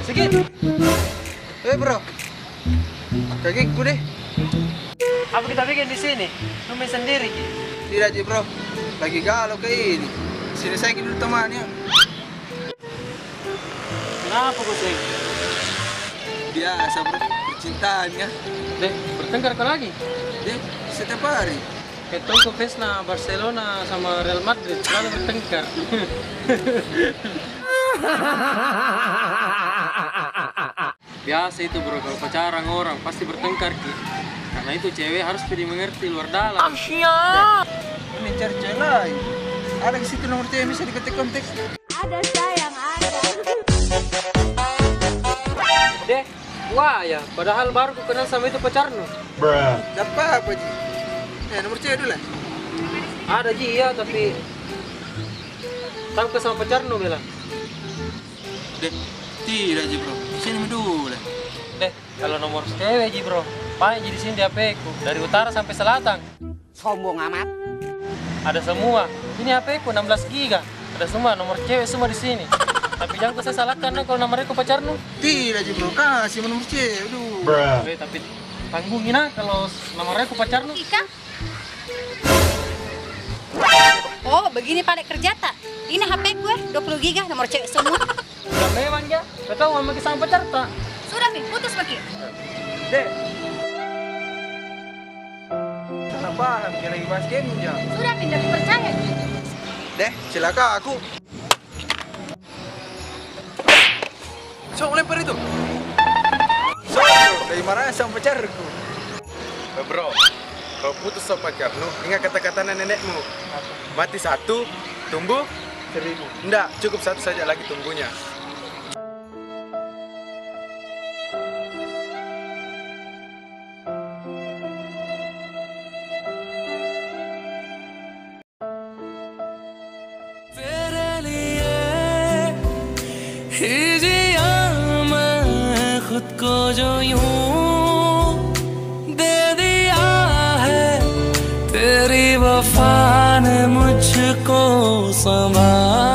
Sigit. Bro, kakiku deh. Apa kita bikin di sini? Lu main sendiri, Ki? Tidak, Ji, bro. Lagi galau kayak ini. Sini saya dulu temannya. Kenapa kau sih? Biasa, bro. Percintaannya. Deh, bertengkar kau lagi? Deh, setiap hari. Itu ke Vesna, Barcelona sama Real Madrid selalu bertengkar. Biasa itu bro, kalau pacaran orang pasti bertengkar Ki. Karena itu cewek harus mengerti luar dalam. Ini cari cewek lain. Ada di situ nomor cewek bisa diketik kontak. Ada sayang, ada. Deh, wah ya, padahal baru ku kenal sama itu pacarmu. Gak apa-apa, Ji. Nomor cewek dulu lah. Ada Ji, iya, tapi tahu ke sama pacarmu bilang. Deh, tidak, Ji, bro. Sini dulu lah. Deh, kalau nomor cewek Ji bro, paling jadi sini di HP ku dari utara sampai selatan. Sombong amat. Ada semua. Ini HP ku 16 giga. Ada semua nomor cewek semua di sini. Tapi jangan saya salahkan kalau nomornya ku pacarmu. Tidak, Ji, bro. Kasih nomor cewek dulu. Tapi tanggungin kalau nomornya ku pacarmu. Ika? Oh, begini pada kerja tak? Ini HP gue 20 giga nomor cewek semua. Udah memang ya. Kau tahu mau sama pacar tak? Sudah, Pi, putus Paki. Deh. Salah paham, dia lagi bahas game ya. Sudah, Pi, tidak percaya. Deh, celaka aku. So, lempar itu. So, dari mana sama pacarku? Bro, kalau putus sama pacarmu, ingat kata-kata nenekmu. Mati satu, tumbuh 1000. Enggak, cukup satu saja lagi tumbuhnya. खुद को जो यूं दे दिया है तेरी वफा ने मुझको संभाला